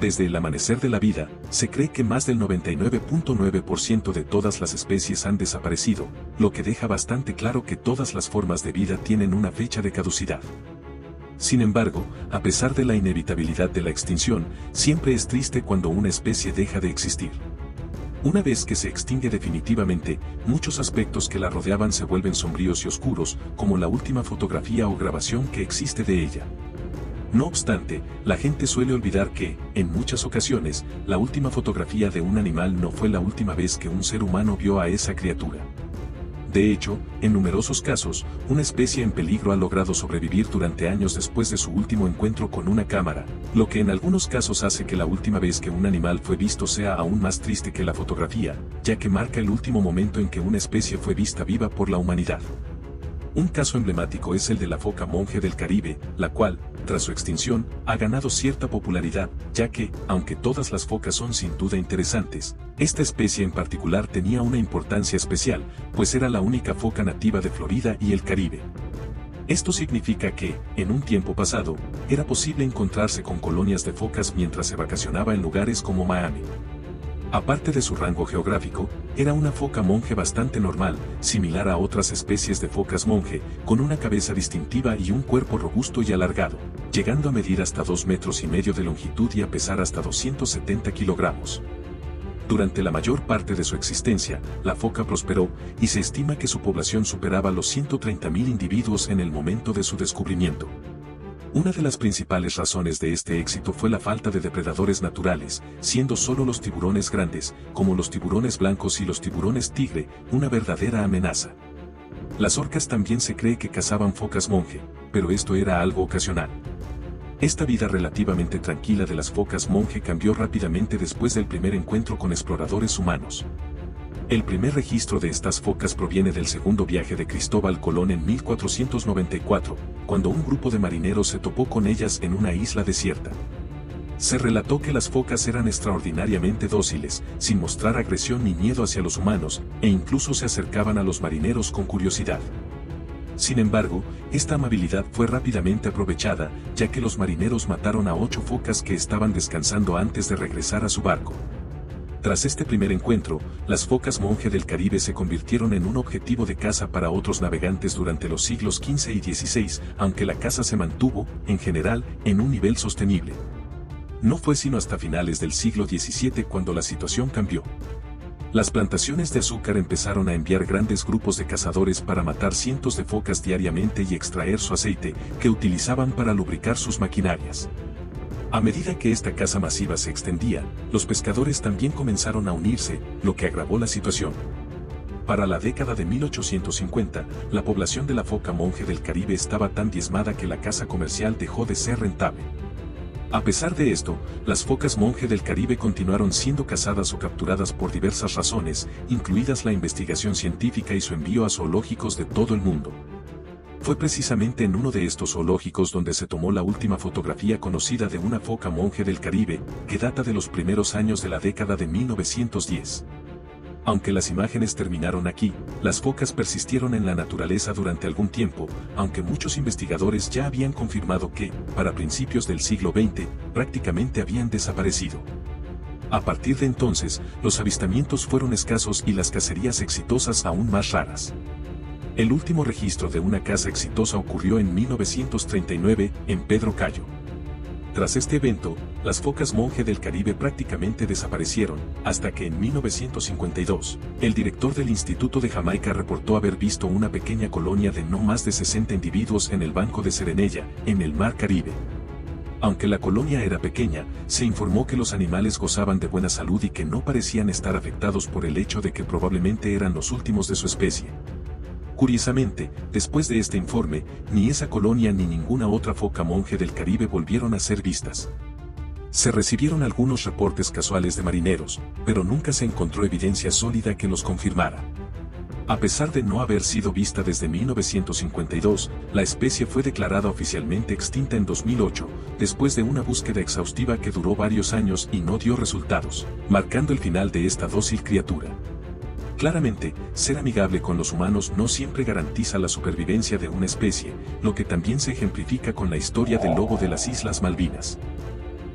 Desde el amanecer de la vida, se cree que más del 99.9% de todas las especies han desaparecido, lo que deja bastante claro que todas las formas de vida tienen una fecha de caducidad. Sin embargo, a pesar de la inevitabilidad de la extinción, siempre es triste cuando una especie deja de existir. Una vez que se extingue definitivamente, muchos aspectos que la rodeaban se vuelven sombríos y oscuros, como la última fotografía o grabación que existe de ella. No obstante, la gente suele olvidar que, en muchas ocasiones, la última fotografía de un animal no fue la última vez que un ser humano vio a esa criatura. De hecho, en numerosos casos, una especie en peligro ha logrado sobrevivir durante años después de su último encuentro con una cámara, lo que en algunos casos hace que la última vez que un animal fue visto sea aún más triste que la fotografía, ya que marca el último momento en que una especie fue vista viva por la humanidad. Un caso emblemático es el de la foca monje del Caribe, la cual, tras su extinción, ha ganado cierta popularidad, ya que, aunque todas las focas son sin duda interesantes, esta especie en particular tenía una importancia especial, pues era la única foca nativa de Florida y el Caribe. Esto significa que, en un tiempo pasado, era posible encontrarse con colonias de focas mientras se vacacionaba en lugares como Miami. Aparte de su rango geográfico, era una foca monje bastante normal, similar a otras especies de focas monje, con una cabeza distintiva y un cuerpo robusto y alargado, llegando a medir hasta 2,5 metros de longitud y a pesar hasta 270 kilogramos. Durante la mayor parte de su existencia, la foca prosperó, y se estima que su población superaba los 130,000 individuos en el momento de su descubrimiento. Una de las principales razones de este éxito fue la falta de depredadores naturales, siendo solo los tiburones grandes, como los tiburones blancos y los tiburones tigre, una verdadera amenaza. Las orcas también se cree que cazaban focas monje, pero esto era algo ocasional. Esta vida relativamente tranquila de las focas monje cambió rápidamente después del primer encuentro con exploradores humanos. El primer registro de estas focas proviene del segundo viaje de Cristóbal Colón en 1494, cuando un grupo de marineros se topó con ellas en una isla desierta. Se relató que las focas eran extraordinariamente dóciles, sin mostrar agresión ni miedo hacia los humanos, e incluso se acercaban a los marineros con curiosidad. Sin embargo, esta amabilidad fue rápidamente aprovechada, ya que los marineros mataron a 8 focas que estaban descansando antes de regresar a su barco. Tras este primer encuentro, las focas monje del Caribe se convirtieron en un objetivo de caza para otros navegantes durante los siglos XV y XVI, aunque la caza se mantuvo, en general, en un nivel sostenible. No fue sino hasta finales del siglo XVII cuando la situación cambió. Las plantaciones de azúcar empezaron a enviar grandes grupos de cazadores para matar cientos de focas diariamente y extraer su aceite, que utilizaban para lubricar sus maquinarias. A medida que esta caza masiva se extendía, los pescadores también comenzaron a unirse, lo que agravó la situación. Para la década de 1850, la población de la foca monje del Caribe estaba tan diezmada que la caza comercial dejó de ser rentable. A pesar de esto, las focas monje del Caribe continuaron siendo cazadas o capturadas por diversas razones, incluidas la investigación científica y su envío a zoológicos de todo el mundo. Fue precisamente en uno de estos zoológicos donde se tomó la última fotografía conocida de una foca monje del Caribe, que data de los primeros años de la década de 1910. Aunque las imágenes terminaron aquí, las focas persistieron en la naturaleza durante algún tiempo, aunque muchos investigadores ya habían confirmado que, para principios del siglo XX, prácticamente habían desaparecido. A partir de entonces, los avistamientos fueron escasos y las cacerías exitosas aún más raras. El último registro de una caza exitosa ocurrió en 1939, en Pedro Cayo. Tras este evento, las focas monje del Caribe prácticamente desaparecieron, hasta que en 1952, el director del Instituto de Jamaica reportó haber visto una pequeña colonia de no más de 60 individuos en el banco de Serenella, en el Mar Caribe. Aunque la colonia era pequeña, se informó que los animales gozaban de buena salud y que no parecían estar afectados por el hecho de que probablemente eran los últimos de su especie. Curiosamente, después de este informe, ni esa colonia ni ninguna otra foca monje del Caribe volvieron a ser vistas. Se recibieron algunos reportes casuales de marineros, pero nunca se encontró evidencia sólida que los confirmara. A pesar de no haber sido vista desde 1952, la especie fue declarada oficialmente extinta en 2008, después de una búsqueda exhaustiva que duró varios años y no dio resultados, marcando el final de esta dócil criatura. Claramente, ser amigable con los humanos no siempre garantiza la supervivencia de una especie, lo que también se ejemplifica con la historia del lobo de las Islas Malvinas.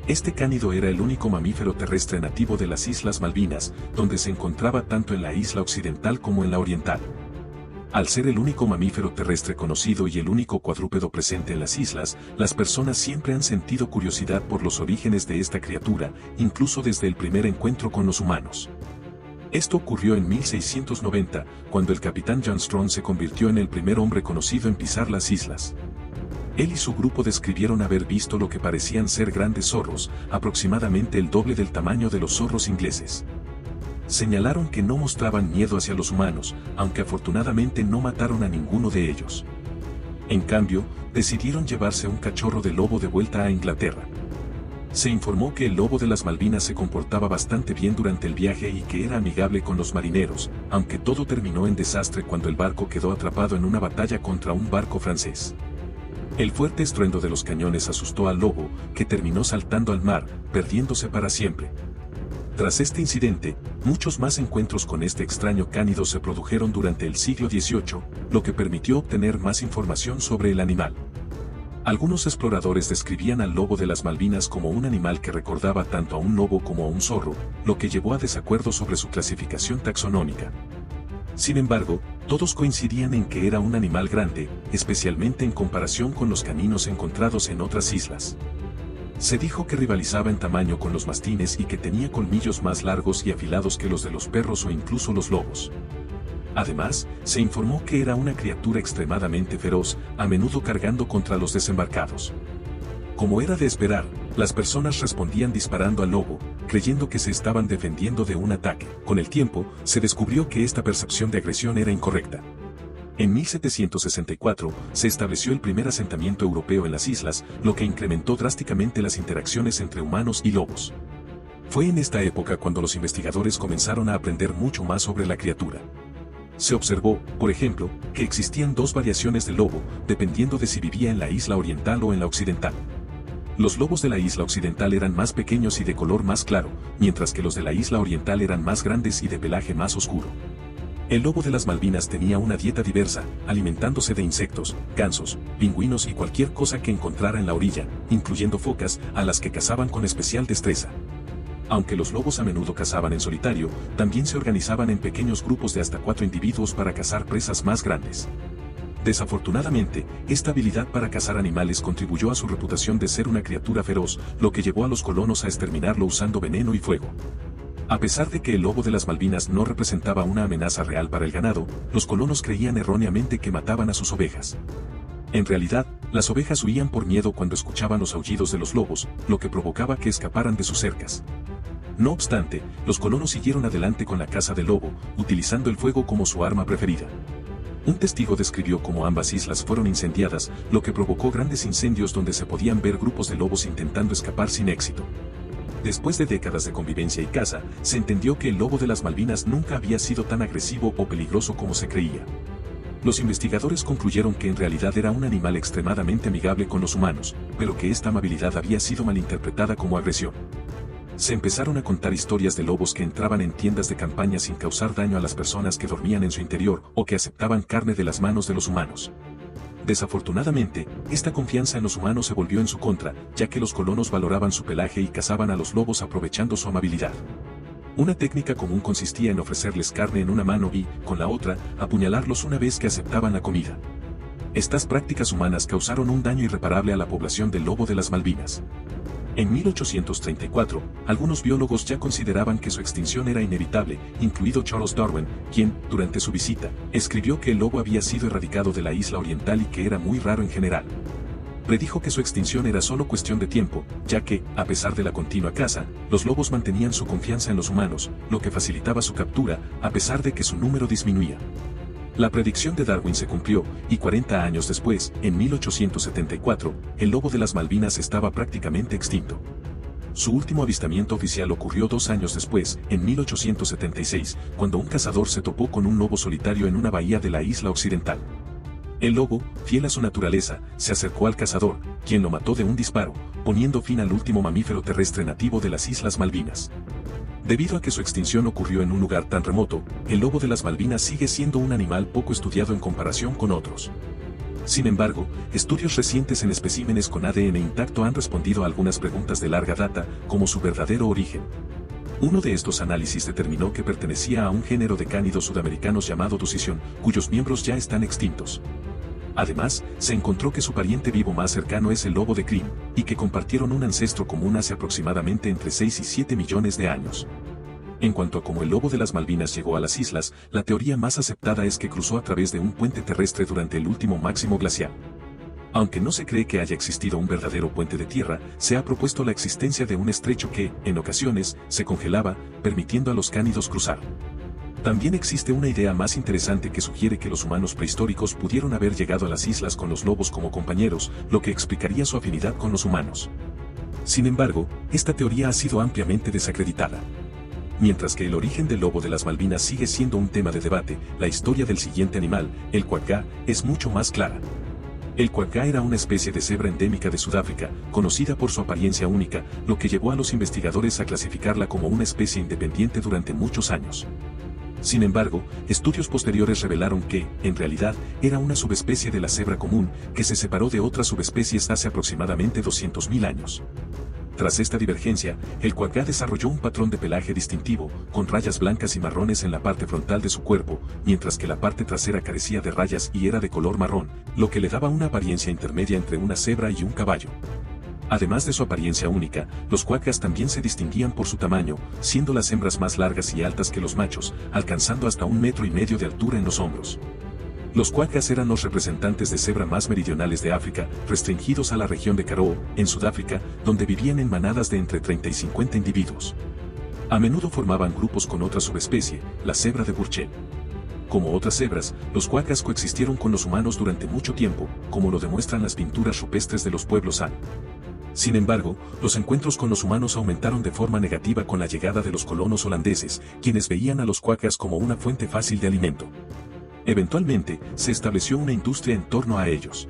Este cánido era el único mamífero terrestre nativo de las Islas Malvinas, donde se encontraba tanto en la isla occidental como en la oriental. Al ser el único mamífero terrestre conocido y el único cuadrúpedo presente en las islas, las personas siempre han sentido curiosidad por los orígenes de esta criatura, incluso desde el primer encuentro con los humanos. Esto ocurrió en 1690, cuando el capitán John Strong se convirtió en el primer hombre conocido en pisar las islas. Él y su grupo describieron haber visto lo que parecían ser grandes zorros, aproximadamente el doble del tamaño de los zorros ingleses. Señalaron que no mostraban miedo hacia los humanos, aunque afortunadamente no mataron a ninguno de ellos. En cambio, decidieron llevarse un cachorro de lobo de vuelta a Inglaterra. Se informó que el lobo de las Malvinas se comportaba bastante bien durante el viaje y que era amigable con los marineros, aunque todo terminó en desastre cuando el barco quedó atrapado en una batalla contra un barco francés. El fuerte estruendo de los cañones asustó al lobo, que terminó saltando al mar, perdiéndose para siempre. Tras este incidente, muchos más encuentros con este extraño cánido se produjeron durante el siglo XVIII, lo que permitió obtener más información sobre el animal. Algunos exploradores describían al lobo de las Malvinas como un animal que recordaba tanto a un lobo como a un zorro, lo que llevó a desacuerdos sobre su clasificación taxonómica. Sin embargo, todos coincidían en que era un animal grande, especialmente en comparación con los caninos encontrados en otras islas. Se dijo que rivalizaba en tamaño con los mastines y que tenía colmillos más largos y afilados que los de los perros o incluso los lobos. Además, se informó que era una criatura extremadamente feroz, a menudo cargando contra los desembarcados. Como era de esperar, las personas respondían disparando al lobo, creyendo que se estaban defendiendo de un ataque. Con el tiempo, se descubrió que esta percepción de agresión era incorrecta. En 1764, se estableció el primer asentamiento europeo en las islas, lo que incrementó drásticamente las interacciones entre humanos y lobos. Fue en esta época cuando los investigadores comenzaron a aprender mucho más sobre la criatura. Se observó, por ejemplo, que existían dos variaciones del lobo, dependiendo de si vivía en la isla oriental o en la occidental. Los lobos de la isla occidental eran más pequeños y de color más claro, mientras que los de la isla oriental eran más grandes y de pelaje más oscuro. El lobo de las Malvinas tenía una dieta diversa, alimentándose de insectos, gansos, pingüinos y cualquier cosa que encontrara en la orilla, incluyendo focas, a las que cazaban con especial destreza. Aunque los lobos a menudo cazaban en solitario, también se organizaban en pequeños grupos de hasta 4 individuos para cazar presas más grandes. Desafortunadamente, esta habilidad para cazar animales contribuyó a su reputación de ser una criatura feroz, lo que llevó a los colonos a exterminarlo usando veneno y fuego. A pesar de que el lobo de las Malvinas no representaba una amenaza real para el ganado, los colonos creían erróneamente que mataban a sus ovejas. En realidad, las ovejas huían por miedo cuando escuchaban los aullidos de los lobos, lo que provocaba que escaparan de sus cercas. No obstante, los colonos siguieron adelante con la caza del lobo, utilizando el fuego como su arma preferida. Un testigo describió cómo ambas islas fueron incendiadas, lo que provocó grandes incendios donde se podían ver grupos de lobos intentando escapar sin éxito. Después de décadas de convivencia y caza, se entendió que el lobo de las Malvinas nunca había sido tan agresivo o peligroso como se creía. Los investigadores concluyeron que en realidad era un animal extremadamente amigable con los humanos, pero que esta amabilidad había sido malinterpretada como agresión. Se empezaron a contar historias de lobos que entraban en tiendas de campaña sin causar daño a las personas que dormían en su interior o que aceptaban carne de las manos de los humanos. Desafortunadamente, esta confianza en los humanos se volvió en su contra, ya que los colonos valoraban su pelaje y cazaban a los lobos aprovechando su amabilidad. Una técnica común consistía en ofrecerles carne en una mano y, con la otra, apuñalarlos una vez que aceptaban la comida. Estas prácticas humanas causaron un daño irreparable a la población del lobo de las Malvinas. En 1834, algunos biólogos ya consideraban que su extinción era inevitable, incluido Charles Darwin, quien, durante su visita, escribió que el lobo había sido erradicado de la isla oriental y que era muy raro en general. Predijo que su extinción era solo cuestión de tiempo, ya que, a pesar de la continua caza, los lobos mantenían su confianza en los humanos, lo que facilitaba su captura, a pesar de que su número disminuía. La predicción de Darwin se cumplió, y 40 años después, en 1874, el lobo de las Malvinas estaba prácticamente extinto. Su último avistamiento oficial ocurrió 2 años después, en 1876, cuando un cazador se topó con un lobo solitario en una bahía de la isla occidental. El lobo, fiel a su naturaleza, se acercó al cazador, quien lo mató de un disparo, poniendo fin al último mamífero terrestre nativo de las Islas Malvinas. Debido a que su extinción ocurrió en un lugar tan remoto, el lobo de las Malvinas sigue siendo un animal poco estudiado en comparación con otros. Sin embargo, estudios recientes en especímenes con ADN intacto han respondido a algunas preguntas de larga data, como su verdadero origen. Uno de estos análisis determinó que pertenecía a un género de cánidos sudamericanos llamado Dusicion, cuyos miembros ya están extintos. Además, se encontró que su pariente vivo más cercano es el lobo de Krim, y que compartieron un ancestro común hace aproximadamente entre 6 y 7 millones de años. En cuanto a cómo el lobo de las Malvinas llegó a las islas, la teoría más aceptada es que cruzó a través de un puente terrestre durante el último máximo glacial. Aunque no se cree que haya existido un verdadero puente de tierra, se ha propuesto la existencia de un estrecho que, en ocasiones, se congelaba, permitiendo a los cánidos cruzar. También existe una idea más interesante que sugiere que los humanos prehistóricos pudieron haber llegado a las islas con los lobos como compañeros, lo que explicaría su afinidad con los humanos. Sin embargo, esta teoría ha sido ampliamente desacreditada. Mientras que el origen del lobo de las Malvinas sigue siendo un tema de debate, la historia del siguiente animal, el cuacá, es mucho más clara. El cuacá era una especie de cebra endémica de Sudáfrica, conocida por su apariencia única, lo que llevó a los investigadores a clasificarla como una especie independiente durante muchos años. Sin embargo, estudios posteriores revelaron que, en realidad, era una subespecie de la cebra común, que se separó de otras subespecies hace aproximadamente 200.000 años. Tras esta divergencia, el cuacá desarrolló un patrón de pelaje distintivo, con rayas blancas y marrones en la parte frontal de su cuerpo, mientras que la parte trasera carecía de rayas y era de color marrón, lo que le daba una apariencia intermedia entre una cebra y un caballo. Además de su apariencia única, los cuacas también se distinguían por su tamaño, siendo las hembras más largas y altas que los machos, alcanzando hasta 1,5 metros de altura en los hombros. Los cuacas eran los representantes de cebra más meridionales de África, restringidos a la región de Karoo, en Sudáfrica, donde vivían en manadas de entre 30 y 50 individuos. A menudo formaban grupos con otra subespecie, la cebra de Burchell. Como otras cebras, los cuacas coexistieron con los humanos durante mucho tiempo, como lo demuestran las pinturas rupestres de los pueblos Han. Sin embargo, los encuentros con los humanos aumentaron de forma negativa con la llegada de los colonos holandeses, quienes veían a los cuacas como una fuente fácil de alimento. Eventualmente, se estableció una industria en torno a ellos.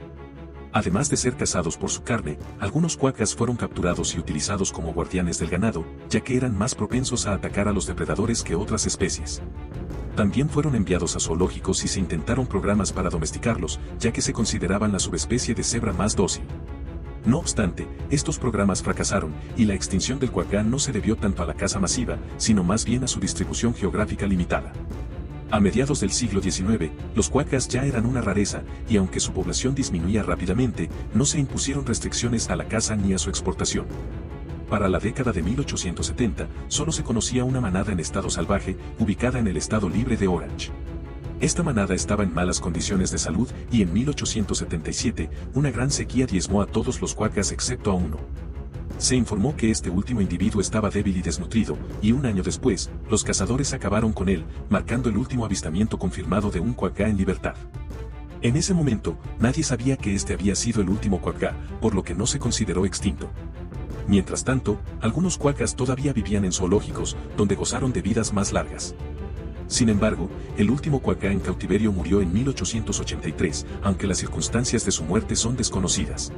Además de ser cazados por su carne, algunos cuacas fueron capturados y utilizados como guardianes del ganado, ya que eran más propensos a atacar a los depredadores que otras especies. También fueron enviados a zoológicos y se intentaron programas para domesticarlos, ya que se consideraban la subespecie de cebra más dócil. No obstante, estos programas fracasaron, y la extinción del cuacá no se debió tanto a la caza masiva, sino más bien a su distribución geográfica limitada. A mediados del siglo XIX, los cuacas ya eran una rareza, y aunque su población disminuía rápidamente, no se impusieron restricciones a la caza ni a su exportación. Para la década de 1870, solo se conocía una manada en estado salvaje, ubicada en el estado libre de Orange. Esta manada estaba en malas condiciones de salud y en 1877, una gran sequía diezmó a todos los cuacas excepto a uno. Se informó que este último individuo estaba débil y desnutrido, y un año después, los cazadores acabaron con él, marcando el último avistamiento confirmado de un cuacá en libertad. En ese momento, nadie sabía que este había sido el último cuacá, por lo que no se consideró extinto. Mientras tanto, algunos cuacas todavía vivían en zoológicos, donde gozaron de vidas más largas. Sin embargo, el último cuacá en cautiverio murió en 1883, aunque las circunstancias de su muerte son desconocidas.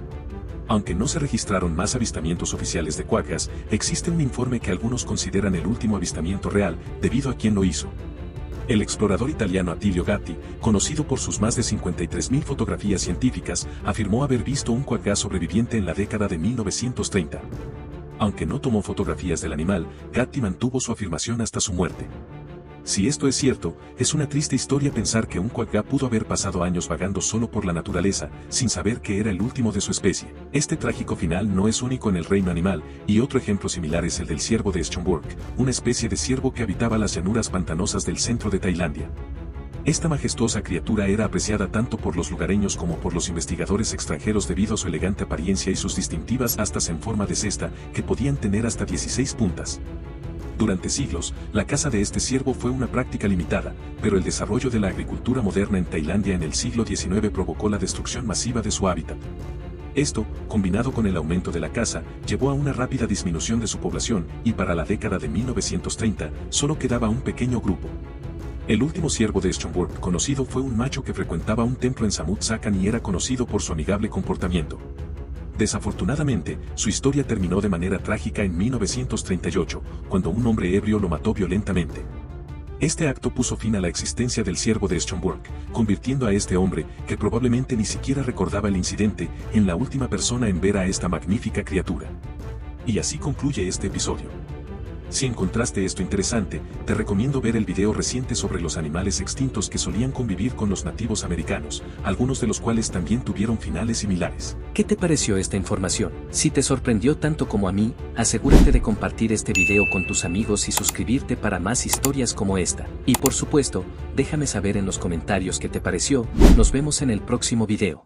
Aunque no se registraron más avistamientos oficiales de cuacas, existe un informe que algunos consideran el último avistamiento real, debido a quien lo hizo. El explorador italiano Attilio Gatti, conocido por sus más de 53.000 fotografías científicas, afirmó haber visto un cuacá sobreviviente en la década de 1930. Aunque no tomó fotografías del animal, Gatti mantuvo su afirmación hasta su muerte. Si esto es cierto, es una triste historia pensar que un cuacá pudo haber pasado años vagando solo por la naturaleza, sin saber que era el último de su especie. Este trágico final no es único en el reino animal, y otro ejemplo similar es el del ciervo de Schomburg, una especie de ciervo que habitaba las llanuras pantanosas del centro de Tailandia. Esta majestuosa criatura era apreciada tanto por los lugareños como por los investigadores extranjeros debido a su elegante apariencia y sus distintivas astas en forma de cesta, que podían tener hasta 16 puntas. Durante siglos, la caza de este ciervo fue una práctica limitada, pero el desarrollo de la agricultura moderna en Tailandia en el siglo XIX provocó la destrucción masiva de su hábitat. Esto, combinado con el aumento de la caza, llevó a una rápida disminución de su población, y para la década de 1930, solo quedaba un pequeño grupo. El último ciervo de Schomburg conocido fue un macho que frecuentaba un templo en Samut Sakan y era conocido por su amigable comportamiento. Desafortunadamente, su historia terminó de manera trágica en 1938, cuando un hombre ebrio lo mató violentamente. Este acto puso fin a la existencia del ciervo de Schomburg, convirtiendo a este hombre, que probablemente ni siquiera recordaba el incidente, en la última persona en ver a esta magnífica criatura. Y así concluye este episodio. Si encontraste esto interesante, te recomiendo ver el video reciente sobre los animales extintos que solían convivir con los nativos americanos, algunos de los cuales también tuvieron finales similares. ¿Qué te pareció esta información? Si te sorprendió tanto como a mí, asegúrate de compartir este video con tus amigos y suscribirte para más historias como esta. Y por supuesto, déjame saber en los comentarios qué te pareció. Nos vemos en el próximo video.